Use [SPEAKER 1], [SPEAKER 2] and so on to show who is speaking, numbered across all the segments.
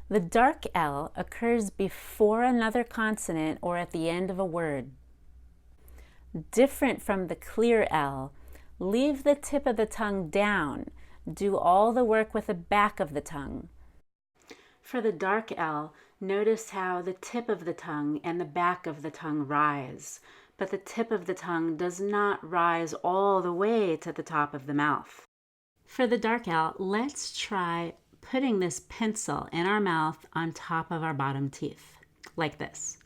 [SPEAKER 1] The dark L occurs before another consonant or at the end of a word. Different from the clear L, leave the tip of the tongue down. Do all the work with the back of the tongue. For the dark L, notice how the tip of the tongue and the back of the tongue rise, but the tip of the tongue does not rise all the way to the top of the mouth. For the dark L, let's try putting this pencil in our mouth on top of our bottom teeth, like this.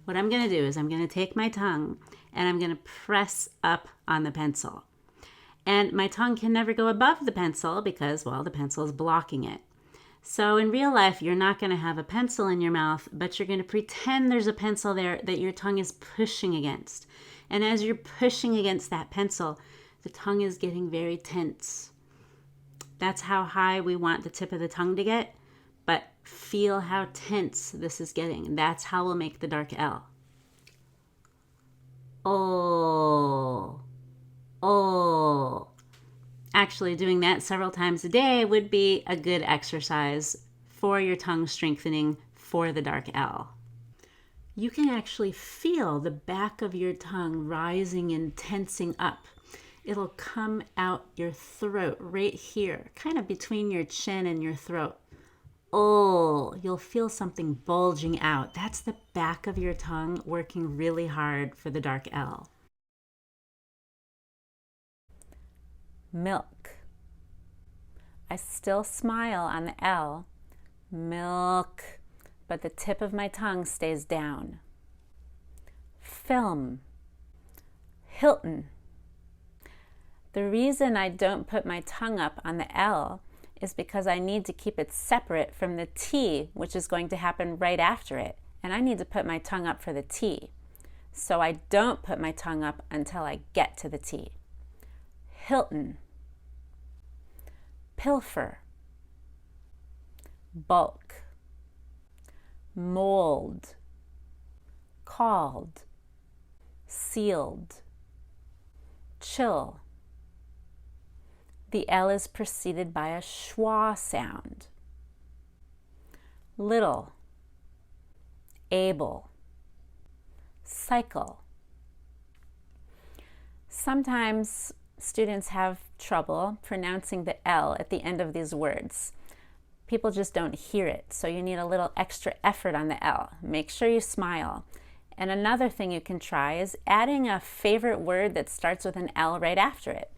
[SPEAKER 1] What I'm going to do is I'm going to take my tongue and I'm going to press up on the pencil. And my tongue can never go above the pencil because, well, the pencil is blocking it. So in real life, you're not going to have a pencil in your mouth, but you're going to pretend there's a pencil there that your tongue is pushing against. And as you're pushing against that pencil, the tongue is getting very tense. That's how high we want the tip of the tongue to get, but feel how tense this is getting. That's how we'll make the dark L. Oh, oh. Actually, doing that several times a day would be a good exercise for your tongue strengthening for the dark L. You can actually feel the back of your tongue rising and tensing up. It'll come out your throat right here, kind of between your chin and your throat. Oh, you'll feel something bulging out. That's the back of your tongue working really hard for the dark L. Milk. I still smile on the L. Milk. But the tip of my tongue stays down. Film. Hilton. The reason I don't put my tongue up on the L is because I need to keep it separate from the T, which is going to happen right after it. And I need to put my tongue up for the T. So I don't put my tongue up until I get to the T. Hilton. Pilfer. Bulk. Mold. Called. Sealed. Chill. The L is preceded by a schwa sound. Little. Able. Cycle. Sometimes students have trouble pronouncing the L at the end of these words. People just don't hear it, so you need a little extra effort on the L. Make sure you smile. And another thing you can try is adding a favorite word that starts with an L right after it.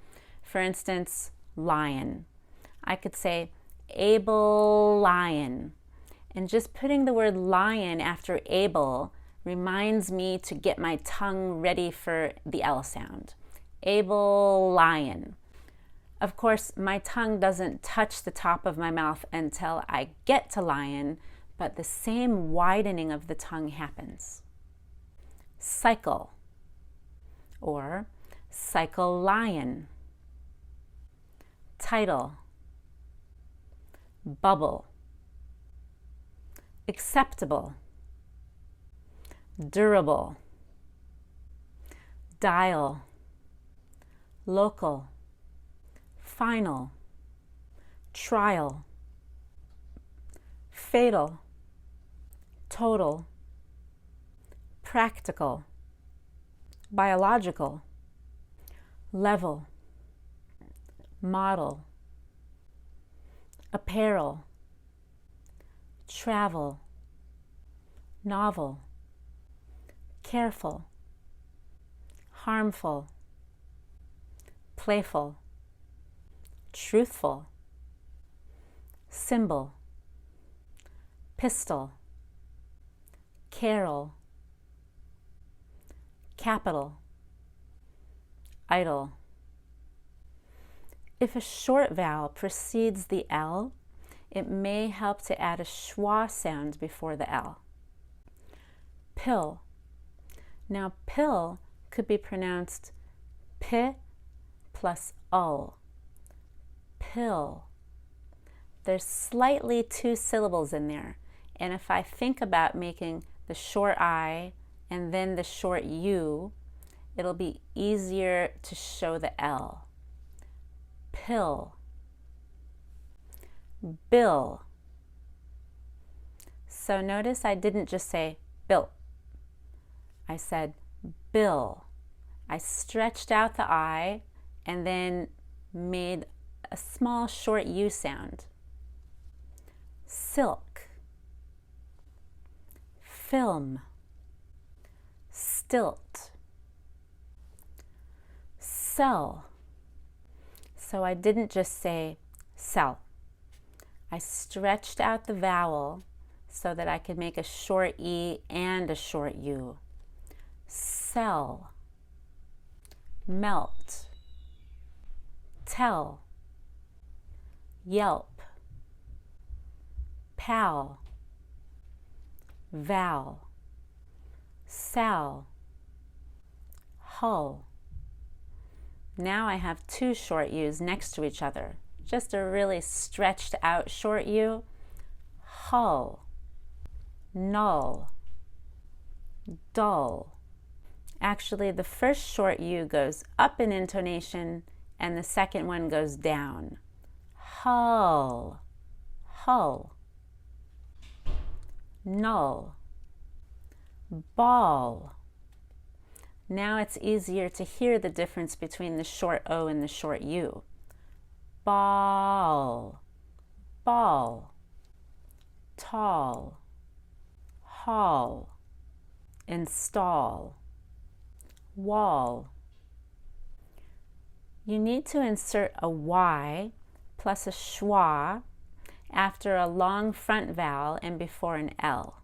[SPEAKER 1] For instance, lion. I could say able lion. And just putting the word lion after able reminds me to get my tongue ready for the L sound. Able lion. Of course, my tongue doesn't touch the top of my mouth until I get to lion, but the same widening of the tongue happens. Cycle, or cycle lion. Title. Bubble. Acceptable. Durable. Dial. Local. Final. Trial. Fatal. Total. Practical. Biological. Level. Model. Apparel. Travel. Novel. Careful. Harmful. Playful. Truthful. Symbol. Pistol. Carol. Capital. Idle. If a short vowel precedes the L, it may help to add a schwa sound before the L. Pill. Now, pill could be pronounced P plus ul. Pill. There's slightly two syllables in there, and if I think about making the short I and then the short U, it'll be easier to show the L. Pill. Bill. So notice I didn't just say bill. I said bill. I stretched out the I and then made a small short U sound. Silk, film, stilt, sell. So I didn't just say sell. I stretched out the vowel so that I could make a short E and a short U. Sell, melt, tell, yelp, pal, val, sal, hull. Now I have two short U's next to each other. Just a really stretched out short U. Hull, null, dull. Actually, the first short U goes up in intonation and the second one goes down. Hull, hull. Null, ball. Now it's easier to hear the difference between the short O and the short U. Ball, ball. Tall, haul, install, wall. You need to insert a Y plus a schwa after a long front vowel and before an L.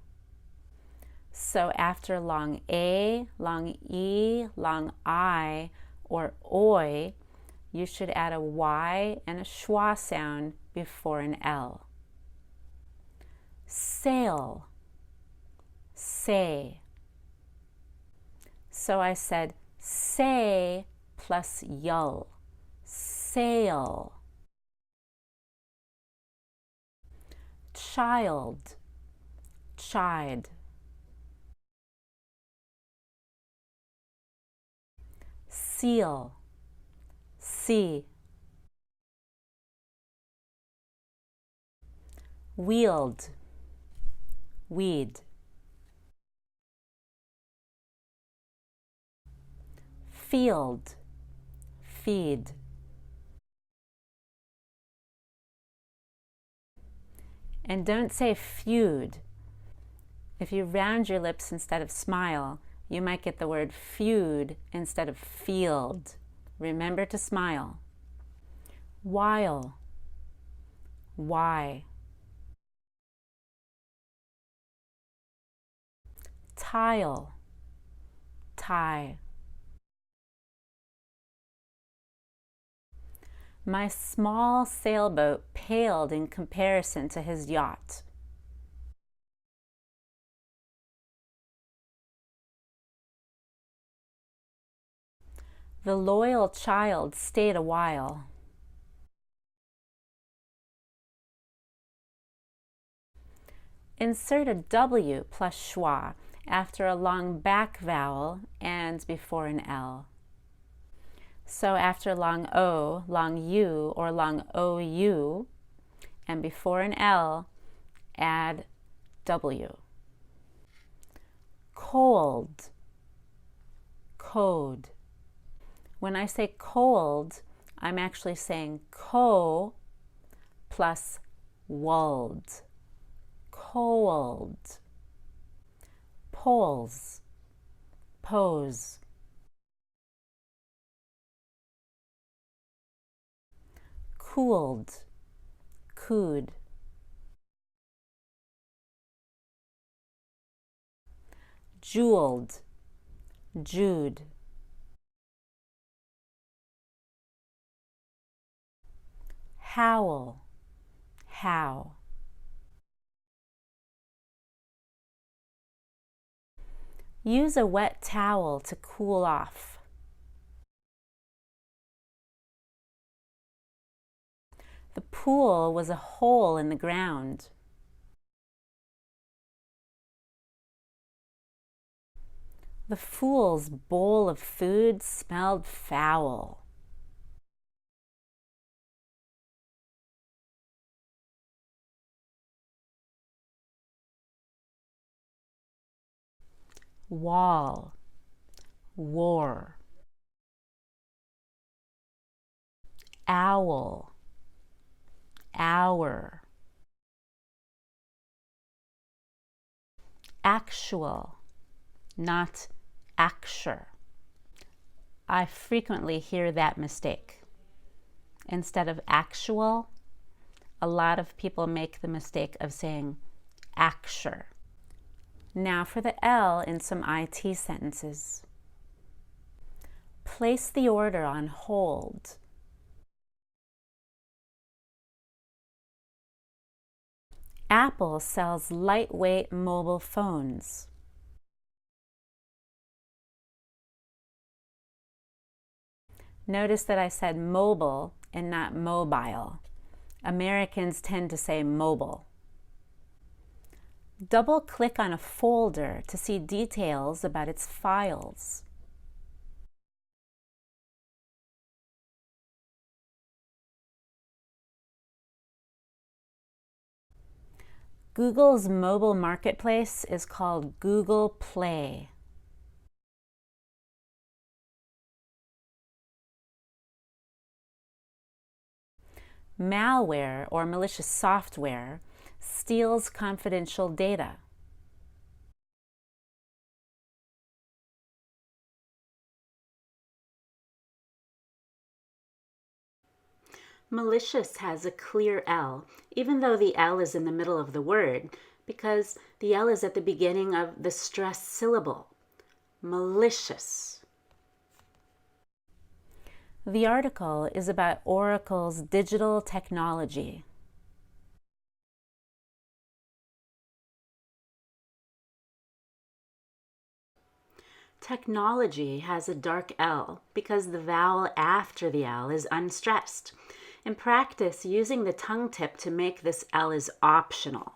[SPEAKER 1] So after long A, long E, long I, or oi, you should add a Y and a schwa sound before an L. Sail, say. So I said say plus yull. Sail. Child, chide. Seal, see. Wield, weed. Field, feed. And don't say feud. If you round your lips instead of smile, you might get the word feud instead of field. Remember to smile. While, why. Tile, tie. My small sailboat paled in comparison to his yacht. The loyal child stayed a while. Insert a W plus schwa after a long back vowel and before an L. So after long O, long U, or long OU, and before an L, add W. Cold, code. When I say cold, I'm actually saying co plus wold. Cold. Poles, pose. Cooled, cooed. Jeweled, Jude. Howl, how. Use a wet towel to cool off. The pool was a hole in the ground. The fool's bowl of food smelled foul. wall, war, owl, hour, actual, not acture. I frequently hear that mistake. Instead of actual, a lot of people make the mistake of saying acture. Now for the L in some IT sentences. Place the order on hold. Apple sells lightweight mobile phones. Notice that I said mobile and not mobile. Americans tend to say mobile. Double-click on a folder to see details about its files. Google's mobile marketplace is called Google Play. Malware or malicious software steals confidential data. Malicious has a clear L, even though the L is in the middle of the word, because the L is at the beginning of the stressed syllable. Malicious. The article is about Oracle's digital technology. Technology has a dark L because the vowel after the L is unstressed. In practice, using the tongue tip to make this L is optional.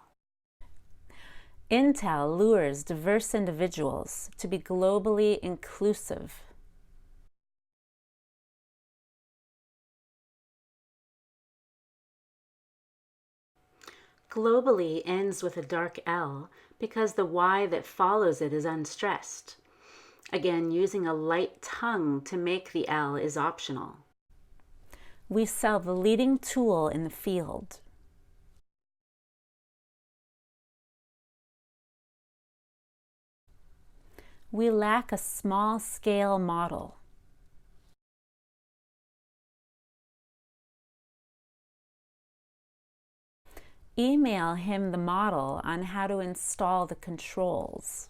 [SPEAKER 1] Intel lures diverse individuals to be globally inclusive. Globally ends with a dark L because the Y that follows it is unstressed. Again, using a light tongue to make the L is optional. We sell the leading tool in the field. We lack a small-scale model. Email him the model on how to install the controls.